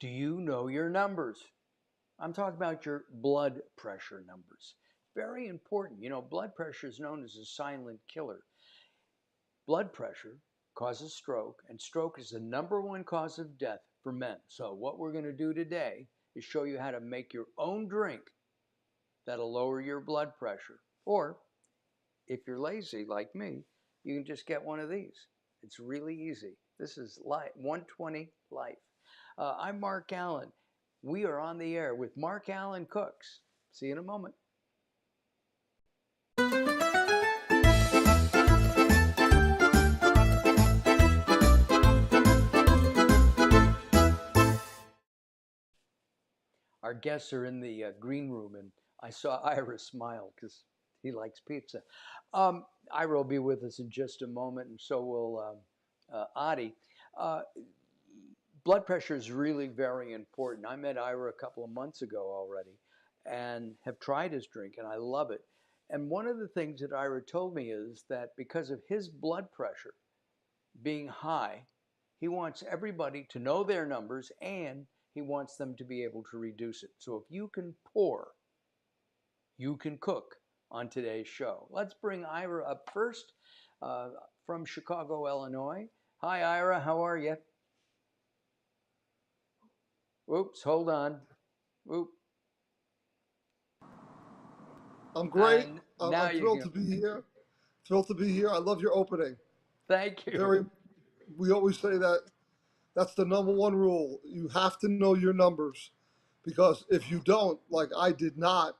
Do you know your numbers? I'm talking about your blood pressure numbers. Very important. You know, blood pressure is known as a silent killer. Blood pressure causes stroke, and stroke is the number one cause of death for men. So, what we're going to do today is show you how to make your own drink that'll lower your blood pressure. Or, if you're lazy like me, you can just get one of these. It's really easy. This is Life 120 Life. I'm Mark Alyn. We are on the air with Mark Alyn Cooks. See you in a moment. Our guests are in the green room, and I saw Ira smile because he likes pizza. Ira will be with us in just a moment, and so will Adi. Uh, Blood pressure is really very important. I met Ira a couple of months ago already and have tried his drink, and I love it. And one of the things that Ira told me is that because of his blood pressure being high, he wants everybody to know their numbers and he wants them to be able to reduce it. So if you can pour, you can cook on today's show. Let's bring Ira up first uh, from Chicago, Illinois. Hi, Ira. How are you? Oops, hold on. Oop. I'm great. And I'm, now I'm you thrilled can. to be here. Thrilled to be here. I love your opening. Thank you. Very. We always say that that's the number one rule. You have to know your numbers, because if you don't, like I did not,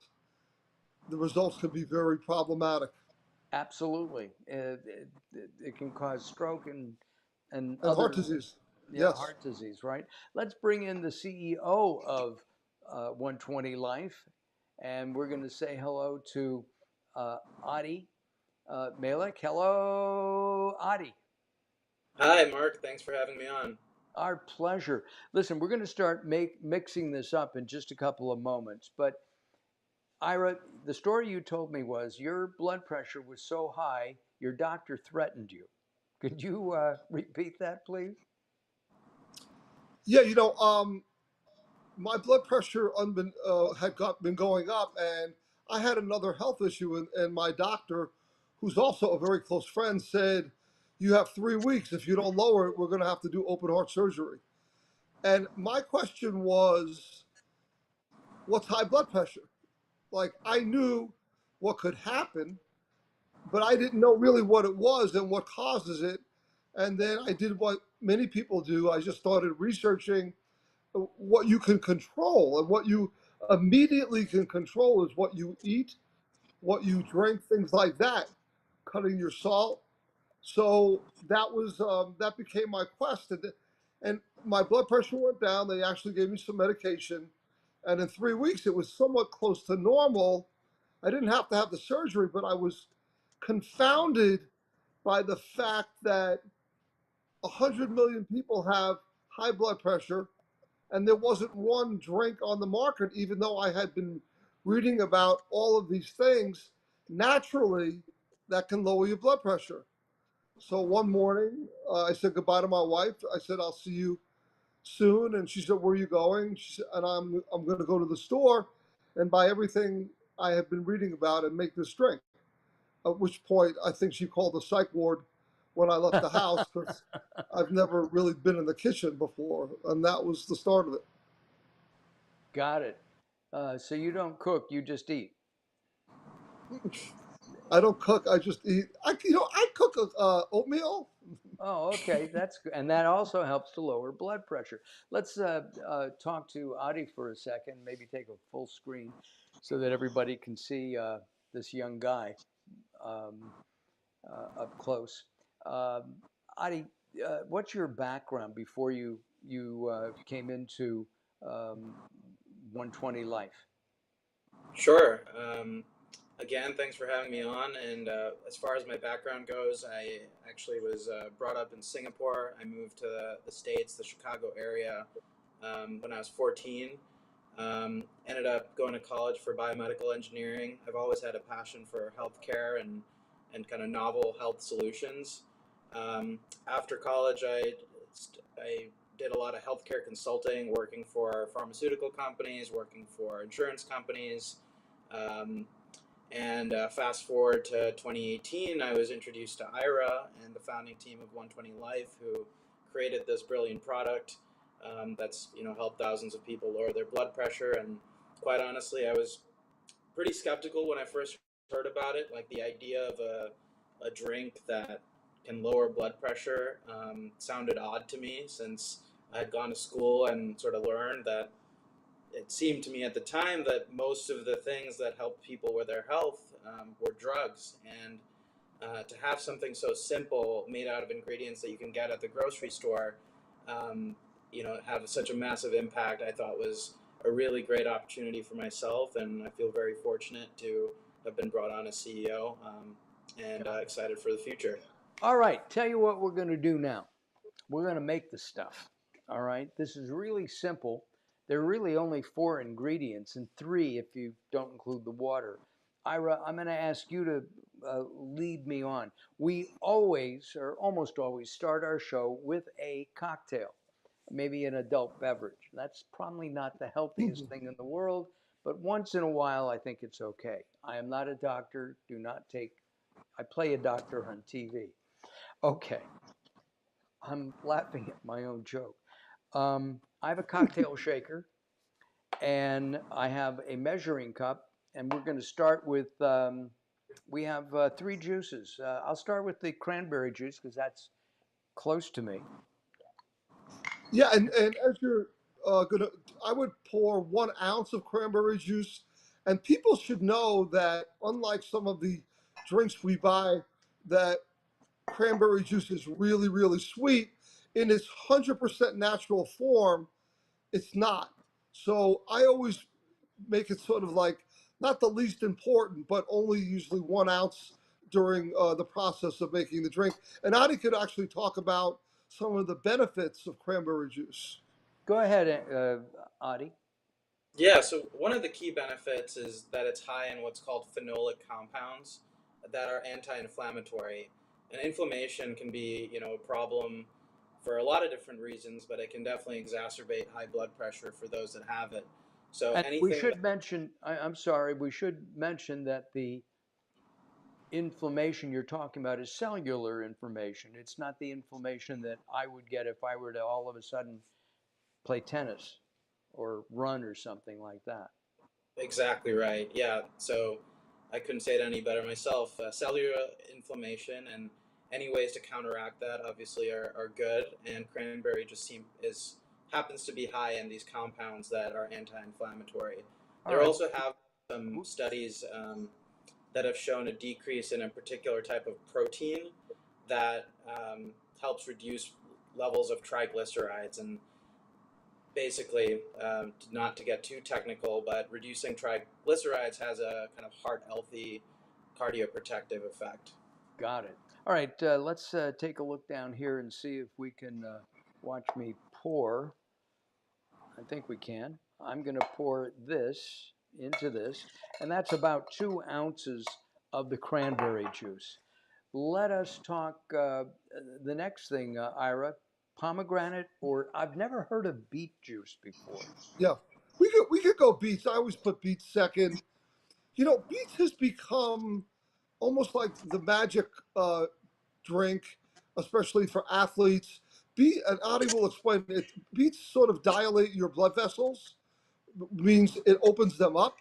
the results could be very problematic. Absolutely. It can cause stroke and And heart other, disease. yeah, Yes. heart disease, right? Let's bring in the CEO of 120 Life, and we're going to say hello to Adi Malik. Hello, Adi. Hi, Mark. Thanks for having me on. Our pleasure. Listen, we're going to start mixing this up in just a couple of moments, but Ira, the story you told me was your blood pressure was so high, your doctor threatened you. Could you repeat that, please? Yeah. My blood pressure been going up, and I had another health issue, and my doctor, who's also a very close friend, said, "You have 3 weeks. If you don't lower it, we're going to have to do open heart surgery." And my question was, what's high blood pressure? Like, I knew what could happen, but I didn't know really what it was and what causes it. And then I did what many people do. I just started researching what you can control. And what you immediately can control is what you eat, what you drink, things like that, cutting your salt. So that became my quest, and my blood pressure went down. They actually gave me some medication, and in 3 weeks it was somewhat close to normal. I didn't have to have the surgery, but I was confounded by the fact that 100 million people have high blood pressure, and there wasn't one drink on the market, even though I had been reading about all of these things naturally that can lower your blood pressure. So one morning, I said goodbye to my wife. I said, "I'll see you soon." And she said, "Where are you going?" She said, and I'm going to go to the store and buy everything I have been reading about and make this drink. At which point, I think she called the psych ward when I left the house, because I've never really been in the kitchen before. And that was the start of Got it. So you don't cook, you just eat. it. I don't cook. I just eat. I cook oatmeal. Oh, okay, that's good, and that also helps to lower blood pressure. Let's talk to Adi for a second. Maybe take a full screen so that everybody can see this young guy um, up close. Um, Adi, what's your background before you came into um, 120 Life? Sure. Again, thanks for having me on. And as far as my background goes, I actually was brought up in Singapore. I moved to the States, the Chicago area, when I was 14. Ended up going to college for biomedical engineering. I've always had a passion for healthcare and kind of novel health solutions. After college, I did a lot of healthcare consulting, working for pharmaceutical companies, working for insurance companies. Um, and fast forward to 2018, I was introduced to Ira and the founding team of 120 Life, who created this brilliant product that's helped thousands of people lower their blood pressure. And quite honestly, I was pretty skeptical when I first heard about it. Like the idea of a drink that can lower blood pressure sounded odd to me, since I had gone to school and sort of learned that it seemed to me at the time that most of the things that help people with their health were drugs. And to have something so simple made out of ingredients that you can get at the grocery store, have such a massive impact, I thought was a really great opportunity for myself. And I feel very fortunate to have been brought on as CEO, and excited for the future. All right, tell you what we're going to do now. We're going to make the stuff. All right, this is really simple. There are really only 4 ingredients, and 3 if you don't include the water. Ira, I'm going to ask you to lead me on. We always, or almost always, start our show with a cocktail, maybe an adult beverage. That's probably not the healthiest thing in the world, but once in a while, I think it's okay. I am not a doctor. Do not take, I play a doctor on TV. Okay, I'm laughing at my own joke. I have a cocktail shaker and I have a measuring cup, and we're going to start with. We have 3 juices. I'll start with the cranberry juice because that's close to me. Yeah, and as you're gonna, I would pour 1 ounce of cranberry juice, and people should know that unlike some of the drinks we buy, that cranberry juice is really really sweet. In its 100% natural form, it's not. So I always make it sort of like not the least important, but only usually 1 ounce during the process of making the drink. And Adi could actually talk about some of the benefits of cranberry juice. Go ahead, Adi. Yeah, so one of the key benefits is that it's high in what's called phenolic compounds that are anti-inflammatory. And inflammation can be, a problem for a lot of different reasons, but it can definitely exacerbate high blood pressure for those that have it. So And we anything that, should mention, I'm sorry, we should mention that the inflammation you're talking about is cellular inflammation. It's not the inflammation that I would get if I were to all of a sudden play tennis or run or something like that. exactly right. Yeah, so I couldn't say it any better myself. Cellular inflammation and any ways to counteract that obviously are good. And cranberry just happens to be high in these compounds that are anti-inflammatory. All There right. also have some studies that have shown a decrease in a particular type of protein that helps reduce levels of triglycerides. And basically, not to get too technical, but reducing triglycerides has a kind of heart healthy cardioprotective effect. Got it. All right, let's take a look down here and see if we can watch me pour. I think we can. I'm going to pour this into this, and that's about 2 ounces of the cranberry juice. Let us talk the next thing, Ira. Pomegranate, or I've never heard of beet juice before. Yeah, we could go beets. I always put beets second. You know, beets has become almost like the magic drink, especially for athletes. And Adi will explain it. Beets sort of dilate your blood vessels, means it opens them up,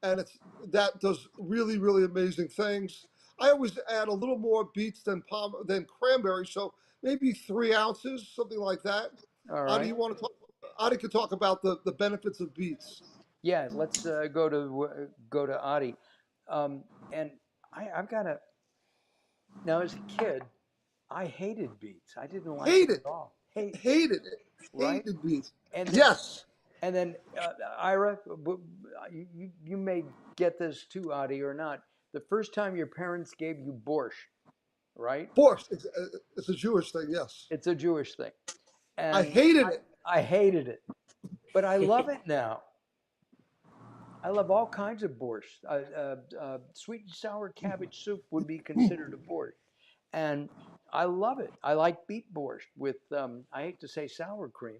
and that does really really amazing things. I always add a little more beets than cranberry, so maybe 3 ounces, something like that. All Adi, right. you want to talk? Adi could talk about the benefits of beets. Yeah, let's go to Adi. And I've got to now as a kid, I hated beets. I didn't like them Hated, at all. Hate, hated it, right? hated beets. And then Yes, and then Ira, you may get this too, Adi, or not. The first time your parents gave you borscht, right? borscht. It's a Jewish thing. Yes, It's a Jewish thing, I and hated it. I hated it, but I love it now. I love all kinds of borscht. Sweet and sour cabbage soup would be considered a borscht. And I love it. I like beet borscht with I hate to say sour cream,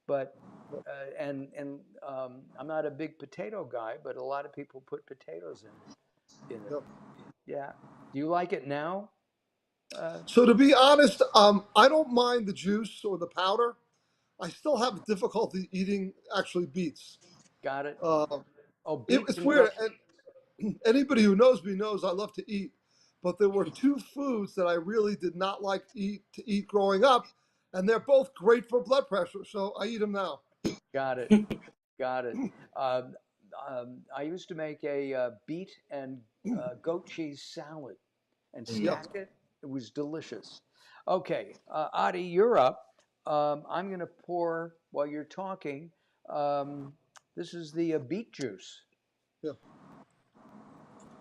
but I'm not a big potato guy, but a lot of people put potatoes in it. Yep. Yeah. Do you like it now? Uh, So to be honest, I don't mind the juice or the powder. I still have difficulty eating actually beets. got it. Uh, Oh, beets it's and weird, goat. and anybody who knows me knows I love to eat. But there were two foods that I really did not like to eat growing up, and they're both great for blood pressure. So I eat them now. Got it. Got it. Um, I used to make a beet and goat cheese salad and Mm. Yep. stack it. It was delicious. Okay, Adi, you're up. I'm going to pour while you're talking. Um, this is the beet juice. Yeah.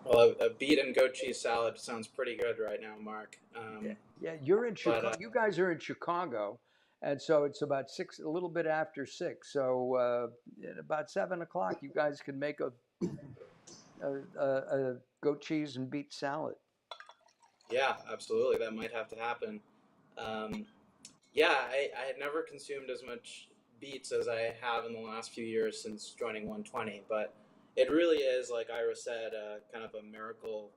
Well, a beet and goat cheese salad sounds pretty good right now, Mark. Yeah, yeah. You're in But Chicago. You guys are in Chicago, and so it's about six, a little bit after six. So at about 7 o'clock, you guys can make a goat cheese and beet salad. yeah, absolutely, that might have to happen. Um, yeah, I had never consumed as much beets as I have in the last few years since joining 120, but it really is, like Ira said, kind of a miracle.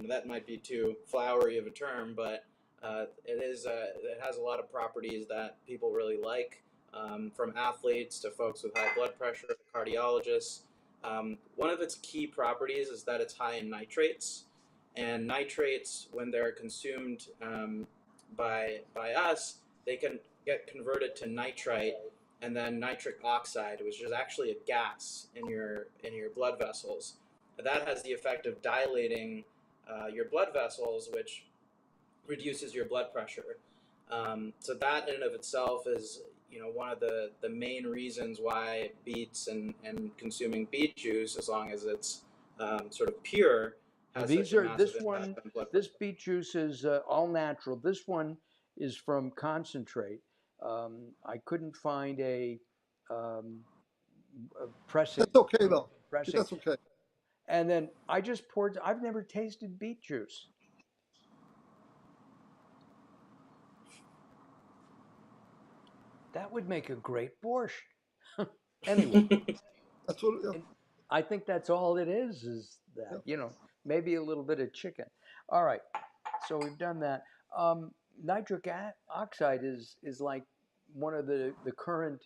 That might be too flowery of a term, but it is. It has a lot of properties that people really like, from athletes to folks with high blood pressure, to cardiologists. One of its key properties is that it's high in nitrates, and nitrates, when they're consumed by us, they can get converted to nitrite and then nitric oxide, which is actually a gas in your blood vessels. That has the effect of dilating your blood vessels, which reduces your blood pressure. So that in and of itself is, one of the main reasons why beets and consuming beet juice, as long as it's sort of pure, Now has such these a are massive this impact one. on blood This pressure. beet juice is all natural. This one is from concentrate. I couldn't find um, a pressing That's okay though. pressing, That's okay. and then I just poured. I've never tasted beet juice. That would make a great borscht. Anyway, That's what. Yeah. and I think that's all it is. Is Yeah. that maybe a little bit of chicken. All right, so we've done that. Um, Nitric oxide is like one of the current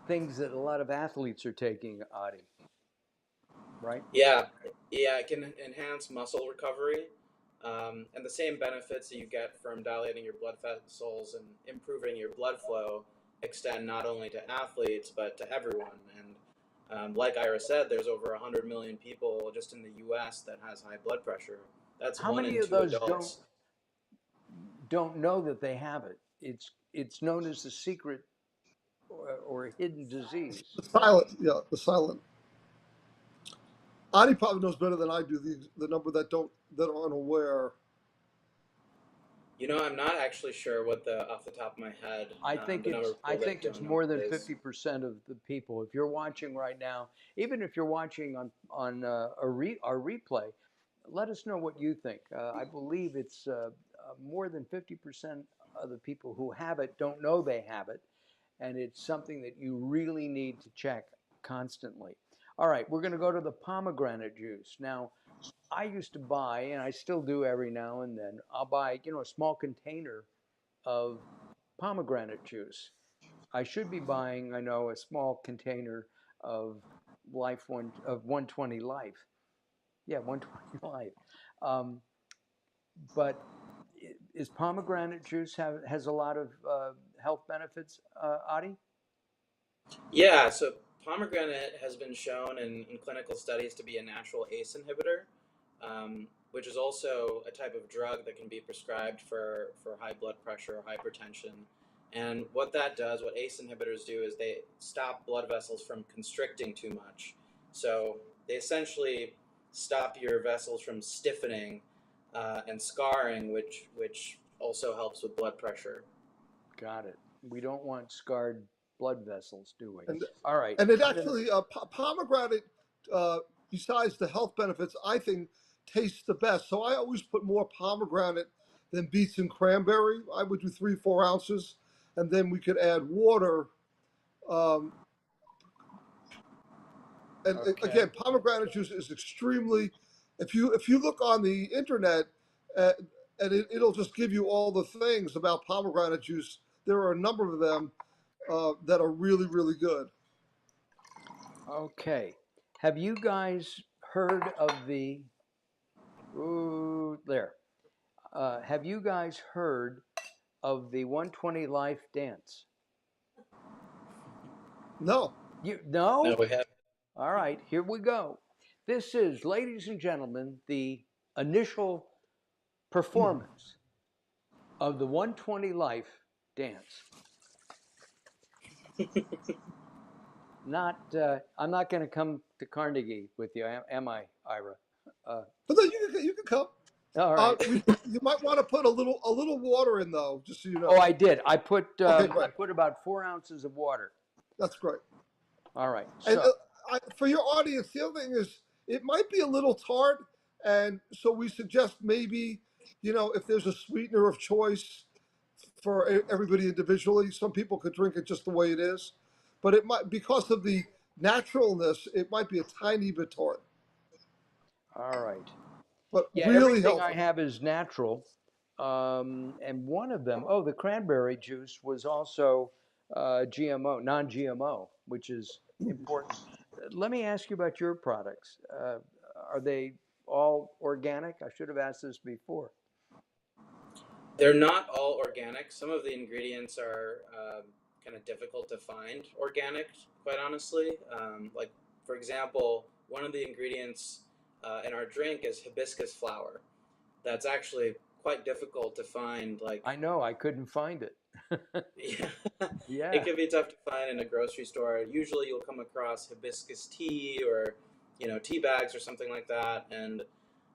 things that a lot of athletes are taking, Adi, right? Yeah, yeah, it can enhance muscle recovery, and the same benefits that you get from dilating your blood vessels and improving your blood flow extend not only to athletes but to everyone. And like Ira said, there's over 100 million people just in the U.S. that has high blood pressure. That's How one many in of two those don't adults. don't know that they have it? It's known as the secret or hidden disease. The silent. Yeah. The silent. Adi probably knows better than I do the number that aren't aware. I'm not actually sure what the off the top of my head, the number of I people that think it's don't know more than is. 50% of the people. If you're watching right now, even if you're watching on our replay, let us know what you think. I believe it's more than 50% of the people who have it don't know they have it, and it's something that you really need to check constantly. All right, we're going to go to the pomegranate juice now. I used to buy, and I still do every now and then. I'll buy, a small container of pomegranate juice. I should be buying, I know, a small container of Life One of 120 Life. Yeah, 120 Life. Um, but is pomegranate juice has a lot of health benefits, Adi? Yeah, so pomegranate has been shown in clinical studies to be a natural ACE inhibitor, which is also a type of drug that can be prescribed for high blood pressure or hypertension. And what that does, what ACE inhibitors do, is they stop blood vessels from constricting too much. So they essentially stop your vessels from stiffening and scarring, which also helps with blood pressure. Got it. We don't want scarred blood vessels, do we? And All right. and it I'm gonna. actually pomegranate, uh, besides the health benefits, I think tastes the best. So I always put more pomegranate then beets and cranberry. I would do 3-4 ounces, and then we could add water. Um, and Okay. again, pomegranate juice is extremely. If you look on the internet, uh, and it'll just give you all the things about pomegranate juice. There are a number of them that are really really good. Okay. Have you guys heard of the, ooh, there. Have you guys heard of the 120 Life dance? No, You No, no? we have. All right, here we go. This is, ladies and gentlemen, the initial performance of the 120 Life dance. Not, I'm not going to come to Carnegie with you, am I, Ira? Uh, but then you can come. all right. You might want to put a little water in though, just so you Oh, know. I did. Okay, I great. put about 4 ounces of water. That's great. All right. And So for your audience, the other thing is it might be a little tart, and so we suggest maybe, if there's a sweetener of choice for everybody individually. Some people could drink it just the way it is, but it might, because of the naturalness, it might be a tiny bit tart, all right. but Yeah, really everything I healthy. have is natural. And one of them, oh, the cranberry juice was also GMO, non GMO, which is important. Let me ask you about your products. Are they all organic? I should have asked this before. They're not all organic. Some of the ingredients are kind of difficult to find organic, quite honestly. Like, for example, one of the ingredients in our drink is hibiscus flower. That's actually quite difficult to find. Like, I know, I couldn't find it. yeah, it Yeah, can be tough to find in a grocery store. Usually, you'll come across hibiscus tea or tea bags or something like that, and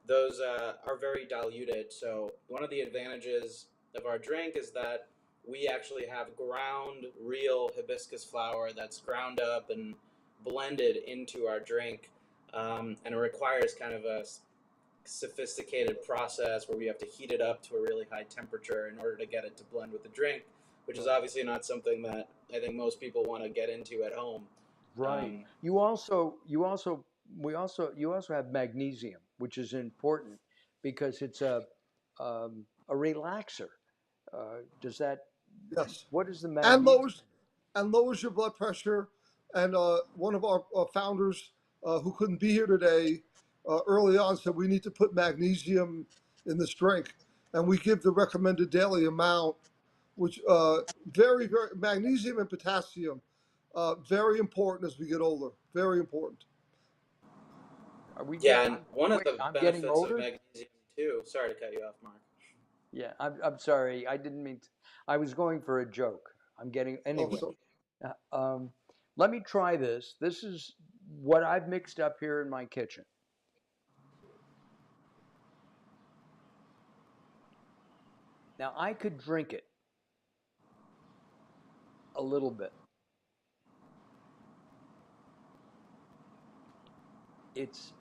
those are very diluted. So one of the advantages of our drink is that we actually have ground real hibiscus flower that's ground up and blended into our drink, and it requires kind of a sophisticated process where we have to heat it up to a really high temperature in order to get it to blend with the drink, which is right. obviously not something that I think most people want to get into at home. Right. Um, You also have magnesium, which is important because it's a relaxer. Does that, Yes, what is the and magnesium? lowers your blood pressure. And one of our founders who couldn't be here today early on said we need to put magnesium in this drink, and we give the recommended daily amount, which very very magnesium and potassium, very important as we get older. Very important. Are we get, yeah, and one of wait, the I'm getting benefits of older? magnesium too. Sorry to cut you off, Mark. Yeah, I'm sorry. I didn't mean to, I was going for a joke. I'm getting, Oh, anyway. so Let me try this. This is what I've mixed up here in my kitchen. Now, I could drink it a little bit. It's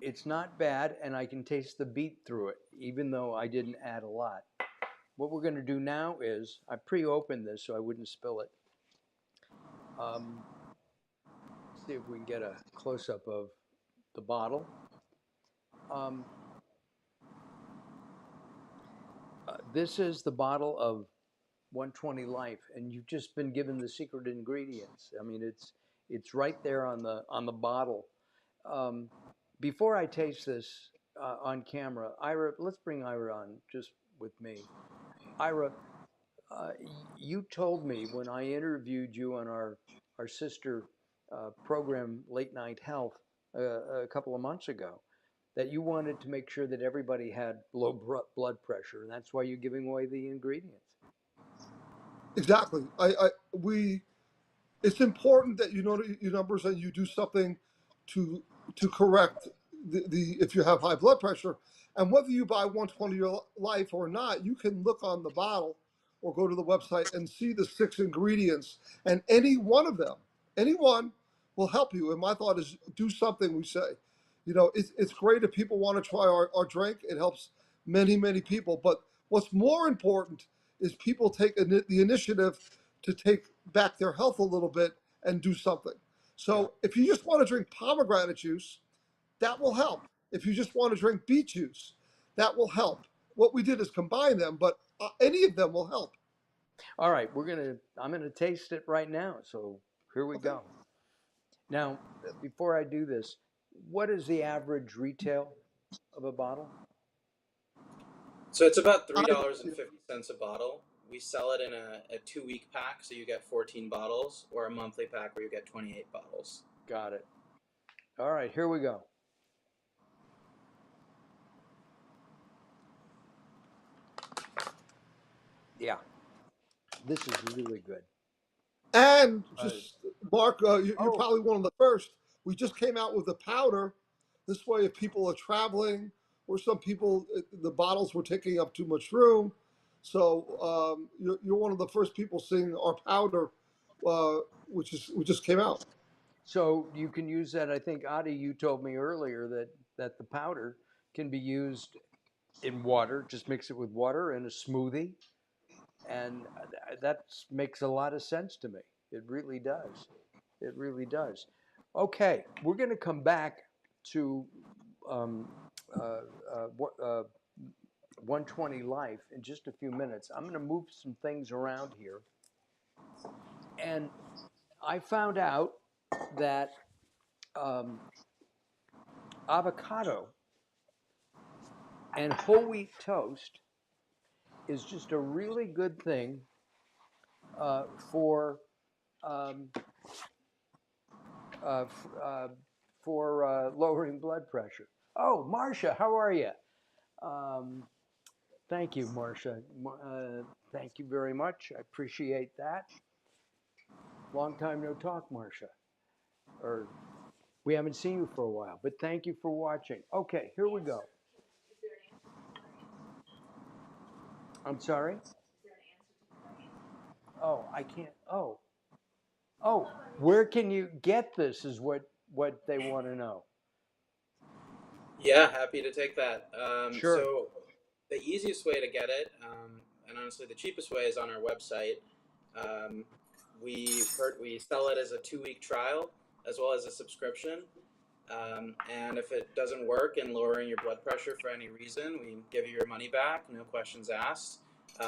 it's not bad, and I can taste the beet through it, even though I didn't add a lot. What we're going to do now is I pre-opened this so I wouldn't spill it. Um, see if we can get a close-up of the bottle. Um, this is the bottle of 120 Life, and you've just been given the secret ingredients. I mean, it's right there on the bottle. Um, before I taste this on camera, Ira, let's bring Ira on just with me. Ira, uh, you told me when I interviewed you on our sister program, Late Night Health, a couple of months ago, that you wanted to make sure that everybody had low blood pressure, and that's why you're giving away the ingredients. exactly. We it's important that you know your numbers and you do something to correct the if you have high blood pressure. And whether you buy 120 your life or not, you can look on the bottle or go to the website and see the 6 ingredients, and any one of them, any one will help you. And my thought is do something we say. It's great if people want to try our drink. It helps many, many people. But what's more important is people take the initiative to take back their health a little bit and do something. Yeah. So if you just want to drink pomegranate juice, that will help. If you just want to drink beet juice, that will help. What we did is combine them, but any of them will help. All right, I'm gonna taste it right now. So here we Okay. go. Now, before I do this, what is the average retail of a bottle? So it's about I, $3.50 a bottle. We sell it in a 2 week pack, so you get 14 bottles, or a monthly pack where you get 28 bottles. Got it. All right, here we go. Yeah, this is really good. and Uh, just Mark, you're oh, probably one of the first. We just came out with the powder. This way, if people are traveling, or some people, the bottles were taking up too much room. So you're one of the first people seeing our powder, which just came out. so you can use that. I think Adi, you told me earlier that the powder can be used in water. Just mix it with water in a smoothie, and that makes a lot of sense to me. It really does. It really does. Okay, we're going to come back to um, uh, uh, uh, 120 Life in just a few minutes. I'm going to move some things around here. And I found out that um, avocado and whole wheat toast is just a really good thing for um, uh, f- uh, lowering blood pressure. Oh, Marcia, how are you? Um, Thank you, Marcia. Thank you very much. I appreciate that. Long time no talk, Marcia. Or we haven't seen you for a while, but thank you for watching. Okay, here we go. I'm sorry. Oh, I can't. Oh, where can you get this? Is what they want to know. Yeah, happy to take that. Sure. So the easiest way to get it, and honestly the cheapest way, is on our website. Um, we sell it as a 2 week trial as well as a subscription. And if it doesn't work in lowering your blood pressure for any reason, we give you your money back, no questions asked.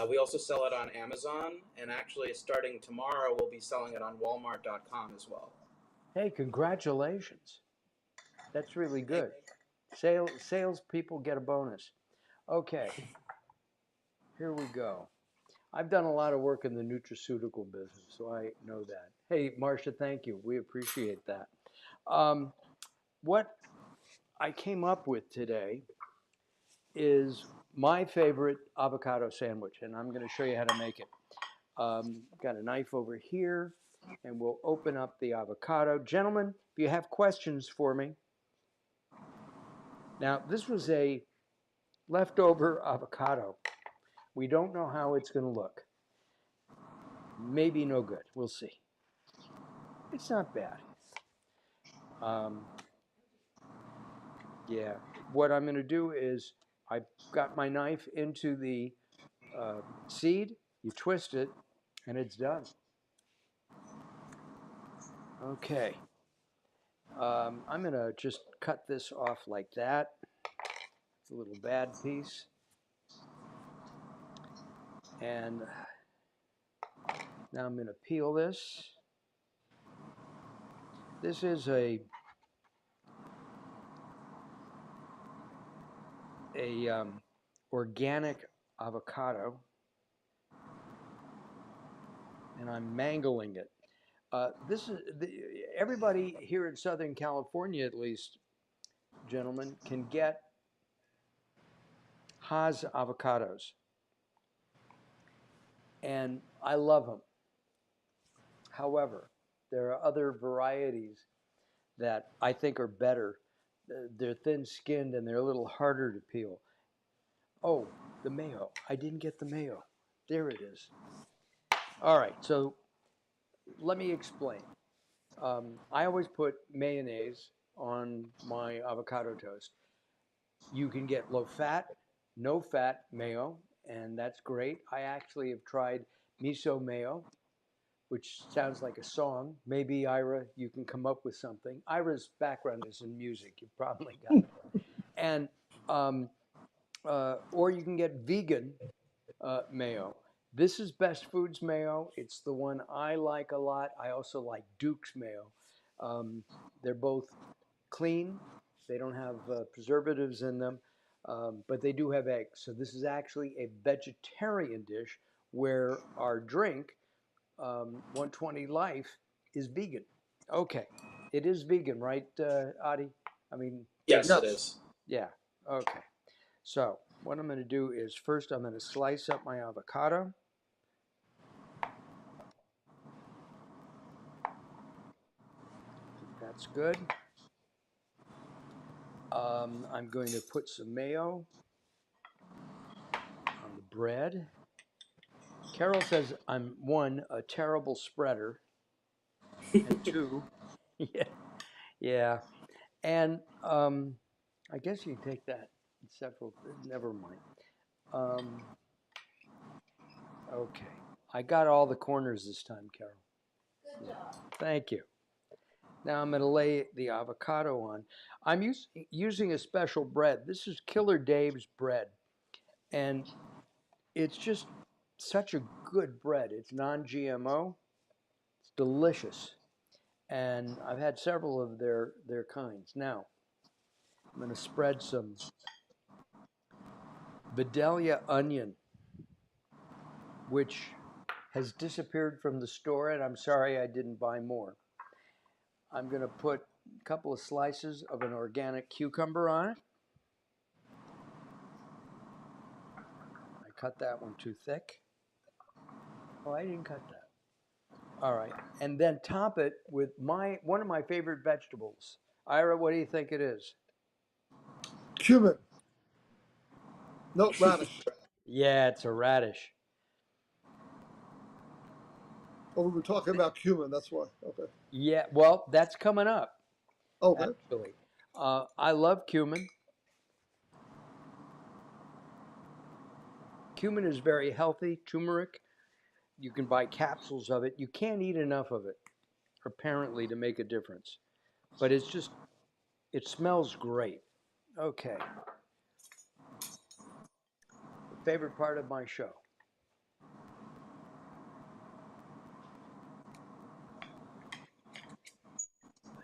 We also sell it on Amazon, and actually, starting tomorrow, we'll be selling it on Walmart.com as well. Hey, congratulations. That's really Thank good. Salespeople get a bonus. Okay, here we go. I've done a lot of work in the nutraceutical business, so I know that. Hey, Marcia, thank you. We appreciate that. Um, what I came up with today is my favorite avocado sandwich, and I'm going to show you how to make it. Got a knife over here, and we'll open up the avocado. Gentlemen, if you have questions for me. Now, this was a leftover avocado. We don't know how it's going to look. Maybe no good. We'll see. It's not bad. Um, yeah. What I'm going to do is I got my knife into the seed, you twist it, and it's done. Okay. I'm going to just cut this off like that. It's a little bad piece. And now I'm going to peel this. This is a organic avocado, and I'm mangling it. This is everybody here in Southern California, at least, gentlemen, can get Haas avocados, and I love them. However, there are other varieties that I think are better. They're thin skinned and they're a little harder to peel. Oh, the mayo. I didn't get the mayo. There it is. All right, so let me explain. I always put mayonnaise on my avocado toast. You can get low fat, no fat mayo, and that's great. I actually have tried miso mayo, which sounds like a song. Maybe Ira, you can come up with something. Ira's background is in music. You probably got it. And um, or you can get vegan mayo. This is Best Foods mayo. It's the one I like a lot. I also like Duke's mayo. Um, they're both clean. They don't have preservatives in them, but they do have eggs. So this is actually a vegetarian dish where our drink, 120 Life, is vegan. Okay, it is vegan, right, Adi? I mean, Yes, it's, it Yes. is. yeah, okay. So what I'm going to do is first I'm going to slice up my avocado. I think that's good. I'm going to put some mayo on the bread. Carol says I'm one, a terrible spreader, and two, yeah, yeah, and I guess you can take that in several. Never mind. Um, okay, I got all the corners this time, Carol. Yeah, thank you. Now I'm going to lay the avocado on. I'm using a special bread. This is Killer Dave's bread, and it's just such a good bread. It's non-GMO. It's delicious, and I've had several of their kinds. Now I'm going to spread some Vidalia onion, which has disappeared from the store, and I'm sorry I didn't buy more. I'm going to put a couple of slices of an organic cucumber on it. I cut that one too thick. Oh, I didn't cut that. All right, and then top it with one of my favorite vegetables. Ira, what do you think it is? Cumin. No, radish. Yeah, it's a radish. Oh, we were talking about cumin. That's why. Okay. Yeah, well, that's coming up Okay. actually. I love cumin. Cumin is very healthy. Turmeric, you can buy capsules of it. You can't eat enough of it, apparently, to make a difference. But it smells great. Okay, the favorite part of my show.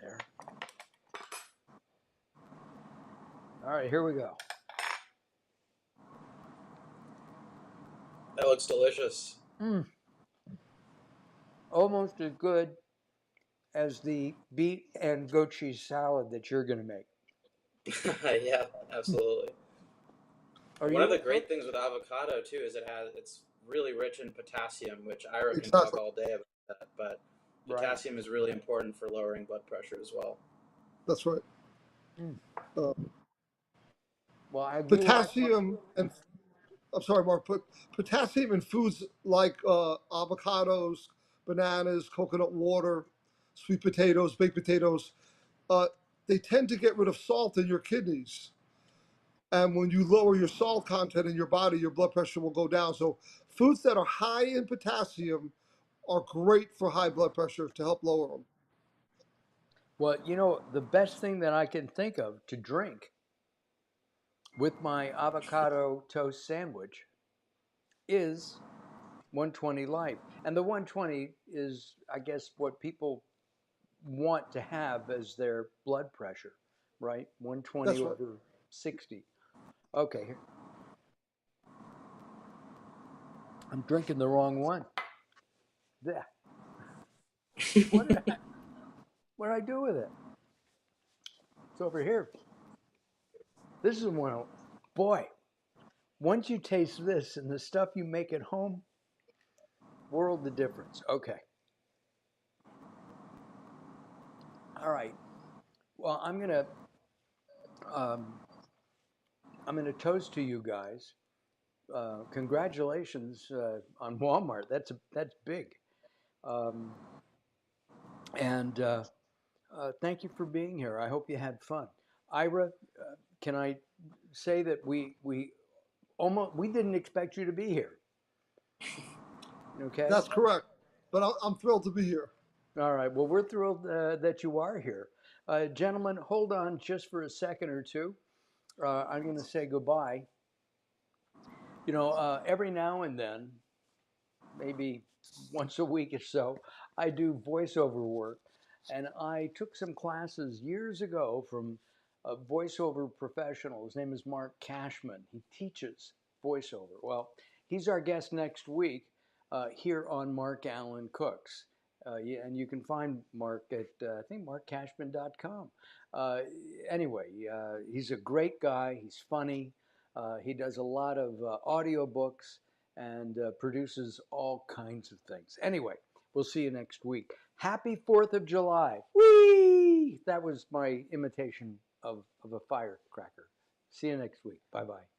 There. All right, here we go. That looks delicious. Mm, almost as good as the beet and goat cheese salad that you're going to make. Yeah, absolutely. Are One of you the a cook? great things with avocado too is it's really rich in potassium, which Ira can talk Exactly. all day about that. But Right. potassium is really important for lowering blood pressure as well. That's right. Mm. Uh, Well, I grew up. potassium and I'm sorry, Mark. But potassium in foods like avocados, bananas, coconut water, sweet potatoes, baked potatoes, uh, they tend to get rid of salt in your kidneys. And when you lower your salt content in your body, your blood pressure will go down. So foods that are high in potassium are great for high blood pressure to help lower them. Well, the best thing that I can think of to drink with my avocado toast sandwich is 120 Life. And the 120 is, I guess, what people want to have as their blood pressure, right? 120 That's right. over 60. Okay, I'm drinking the wrong one. Yeah. What did what did I do with it? It's over here. This is one. Boy, once you taste this and the stuff you make at home, world the difference. Okay. All right. Well, um, I'm gonna toast to you guys. Congratulations on Walmart. That's big. Um, and thank you for being here. I hope you had fun. Ira, can I say that we almost we didn't expect you to be here. Okay. That's correct. But I'm thrilled to be here. All right. Well, we're thrilled that you are here. Gentlemen, hold on just for a second or two. I'm going to say goodbye. Every now and then, maybe once a week or so, I do voiceover work. And I took some classes years ago from a voiceover professional. His name is Mark Cashman. He teaches voiceover. Well, he's our guest next week here on Mark Alyn Cooks. Yeah, and you can find Mark at, I think, markcashman.com. Uh, anyway, he's a great guy. He's funny. He does a lot of audio books and produces all kinds of things. Anyway, we'll see you next week. Happy 4th of July. Whee! That was my imitation of a firecracker. See you next week. Bye bye.